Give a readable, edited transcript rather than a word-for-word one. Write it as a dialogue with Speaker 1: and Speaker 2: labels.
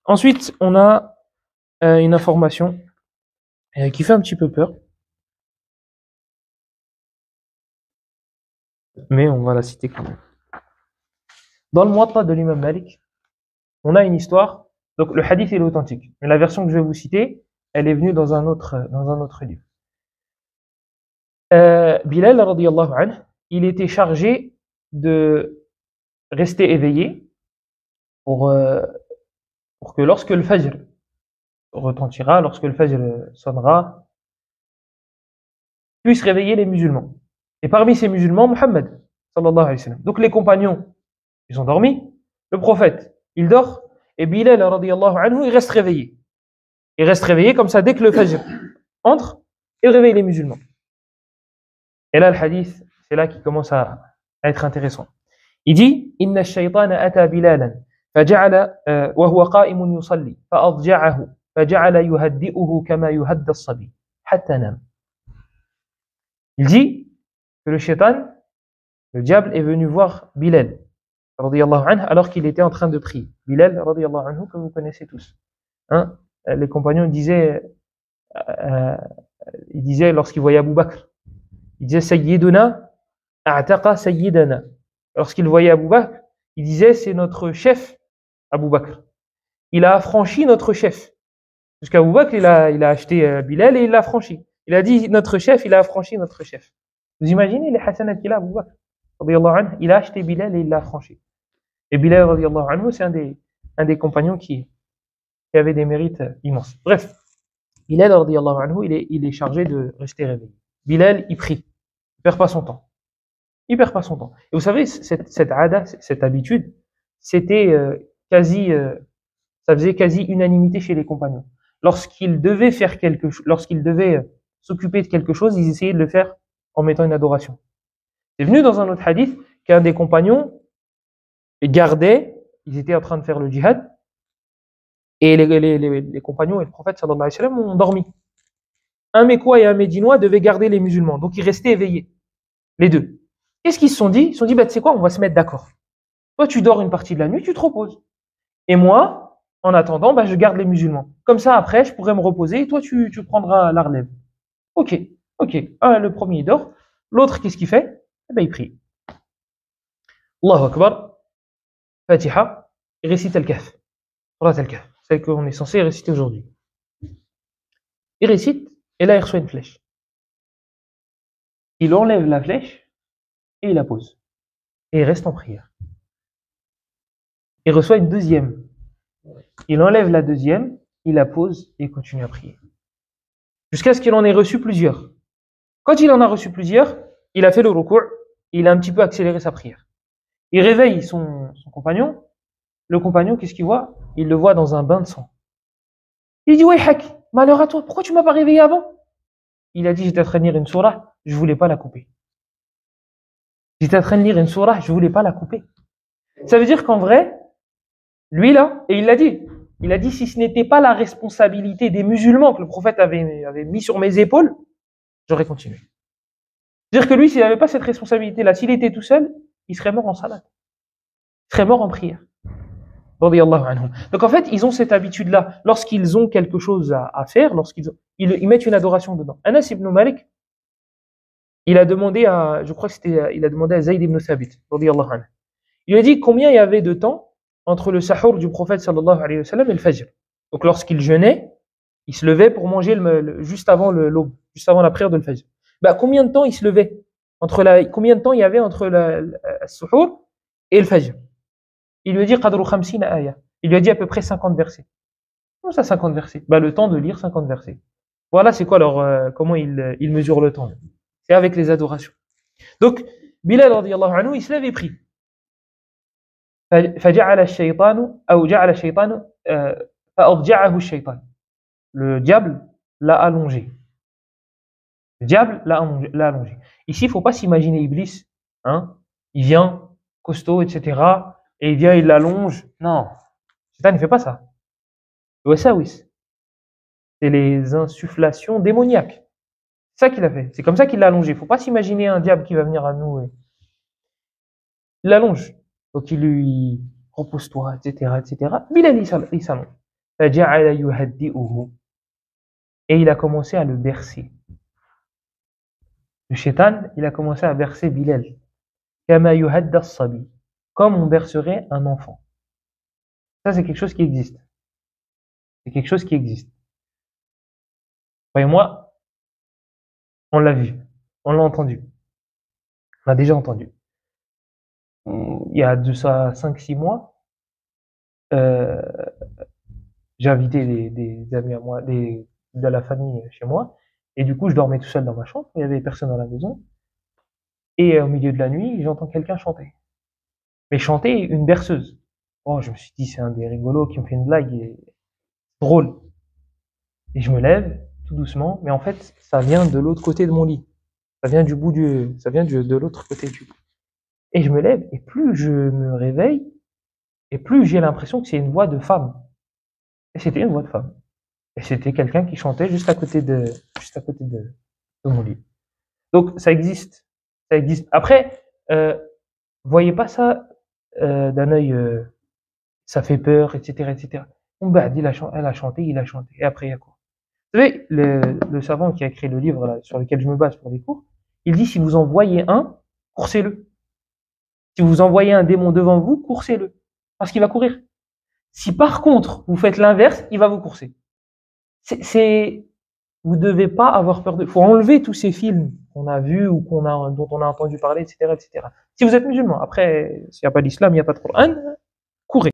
Speaker 1: Ensuite, on a une information qui fait un petit peu peur, mais on va la citer quand même. Dans le Muwatta de l'imam Malik, on a une histoire. Donc le hadith est authentique, mais la version que je vais vous citer, elle est venue dans un autre livre. Bilal radiyallahu anhu, il était chargé de rester éveillé pour que lorsque le fajr retentira, lorsque le fajr sonnera, puisse réveiller les musulmans. Et parmi ces musulmans, Muhammad sallallahu alayhi wa sallam. Donc les compagnons, ils ont dormi, le prophète, il dort, et Bilal radiyallahu anhu, il reste réveillé. Il reste réveillé comme ça, dès que le fajr entre, il réveille les musulmans. Et là, le hadith, c'est là qu'il commence à être intéressant. Il dit, Inna ash-shaytana ata Bilalan, faja'ala wa huwa qa'imun yusalli, fa'adja'ahu, faja'ala yuhaddi'uhu kama yuhadda as-sabi, hatta nam. Il dit que le shaitan, le diable, est venu voir Bilal, radiyallahu anhu, alors qu'il était en train de prier. Bilal, radiyallahu anhu, que vous connaissez tous. Hein? Les compagnons disaient lorsqu'ils voyaient Abu Bakr, ils disaient Sayyiduna a'taqa Sayyidana. Lorsqu'ils voyaient Abu Bakr, ils disaient c'est notre chef, Abu Bakr. Il a affranchi notre chef. Parce qu'Abu Bakr, il a acheté Bilal et il l'a affranchi. Il a dit notre chef, il a affranchi notre chef. Vous imaginez les hasanat qu'il a, Abu Bakr, radiyallahu anhu, il a acheté Bilal et il l'a affranchi. Et Bilal, radiyallahu anhu, c'est un des compagnons qui avait des mérites immenses. Bref, Bilal, radiyallahu anhu, il est chargé de rester réveillé. Bilal, il prie. Il perd pas son temps. Il perd pas son temps. Et vous savez, cette habitude, c'était ça faisait quasi unanimité chez les compagnons. Lorsqu'ils devaient faire quelque chose, lorsqu'ils devaient s'occuper de quelque chose, ils essayaient de le faire en mettant une adoration. C'est venu dans un autre hadith qu'un des compagnons gardait, ils étaient en train de faire le djihad, et les compagnons et le prophète sallallahu alayhi wa sallam ont dormi. Un Mécois et un Médinois devaient garder les musulmans, donc ils restaient éveillés, les deux. Qu'est-ce qu'ils se sont dit? Ils se sont dit, bah, tu sais quoi, on va se mettre d'accord. Toi, tu dors une partie de la nuit, tu te reposes. Et moi, en attendant, bah, je garde les musulmans. Comme ça, après, je pourrais me reposer et toi, tu prendras la relève. Ok. Le premier, il dort. L'autre, qu'est-ce qu'il fait? Eh ben, il prie. Allahu Akbar. Fatiha. Il récite Al-Kahf. Surat Al-Kahf. Celle qu'on est censé réciter aujourd'hui. Il récite, et là, il reçoit une flèche. Il enlève la flèche, et il la pose. Et il reste en prière. Il reçoit une deuxième. Il enlève la deuxième, il la pose, et il continue à prier. Jusqu'à ce qu'il en ait reçu plusieurs. Quand il en a reçu plusieurs, il a fait le ruku', il a un petit peu accéléré sa prière. Il réveille son compagnon. Le compagnon, qu'est-ce qu'il voit? Il le voit dans un bain de sang. Il dit, ouais, Hak, malheur à toi, pourquoi tu m'as pas réveillé avant? Il a dit, j'étais en train de lire une sourate, je voulais pas la couper. J'étais en train de lire une sourate, je voulais pas la couper. Ça veut dire qu'en vrai, lui là, et il a dit, si ce n'était pas la responsabilité des musulmans que le prophète avait mis sur mes épaules, j'aurais continué. C'est-à-dire que lui, s'il n'avait pas cette responsabilité-là, s'il était tout seul, il serait mort en salat. Il serait mort en prière. Donc en fait, ils ont cette habitude-là. Lorsqu'ils ont quelque chose à faire, ils mettent une adoration dedans. Anas ibn Malik, il a demandé à Zayd ibn Thabit, radiyallahu anhu. Il lui a dit combien il y avait de temps entre le sahur du prophète sallallahu alayhi wa sallam et le fajr. Donc lorsqu'il jeûnait, il se levait pour manger juste avant l'aube, juste avant la prière de le fajr. Bah, combien de temps il se levait combien de temps il y avait entre le sahur et le fajr? Il lui a dit qadru 50 aya. Il lui a dit à peu près 50 versets. Comment ça 50 versets? Bah, le temps de lire 50 versets. Voilà, c'est quoi comment il mesure le temps. C'est avec les adorations. Donc, Bilal radiyallahu anhu, il se lève et prie. فجعل الشيطان أو جعل الشيطان فأضجعه الشيطان. Le diable l'a allongé. Le diable l'a allongé. Ici, il ne faut pas s'imaginer Iblis. Hein? Il vient, costaud, etc. Et il vient, il l'allonge. Non. Satan ne fait pas ça. C'est les insufflations démoniaques. C'est ça qu'il a fait. C'est comme ça qu'il l'a allongé. Il ne faut pas s'imaginer un diable qui va venir à nous. Il l'allonge. Donc il lui repose-toi, etc., etc. Bilal, il s'allonge. فجعل يهدئه. Et il a commencé à le bercer. Le shaitan, il a commencé à bercer Bilal. كما يهدى الصبي. Comme on bercerait un enfant. Ça, c'est quelque chose qui existe. C'est quelque chose qui existe. Voyez-moi, on l'a vu. On l'a entendu. On l'a déjà entendu. Il y a de ça 5-6 mois, euh, j'ai invité des amis à moi, de la famille chez moi, et du coup, je dormais tout seul dans ma chambre, il y avait personne dans la maison, et au milieu de la nuit, j'entends quelqu'un chanter. Mais chanter une berceuse. Oh, je me suis dit, c'est un des rigolos qui me fait une blague, et drôle. Et je me lève, tout doucement, mais en fait, ça vient de l'autre côté de mon lit. Ça vient de l'autre côté du lit. Et je me lève, et plus je me réveille, et plus j'ai l'impression que c'est une voix de femme. Et c'était une voix de femme. Et c'était quelqu'un qui chantait juste à côté de mon lit. Donc, ça existe. Ça existe. Après, voyez pas ça d'un œil, ça fait peur, etc., etc. Elle a chanté, il a chanté. Et après, il y a quoi? Vous savez, le savant qui a écrit le livre là, sur lequel je me base pour les cours, il dit si vous en voyez un, coursez-le. Si vous envoyez un démon devant vous, coursez-le. Parce qu'il va courir. Si par contre, vous faites l'inverse, il va vous courser. Vous devez pas avoir peur faut enlever tous ces films qu'on a vus ou dont on a entendu parler, etc., etc. Si vous êtes musulman, après, s'il n'y a pas d'islam, il n'y a pas de Coran,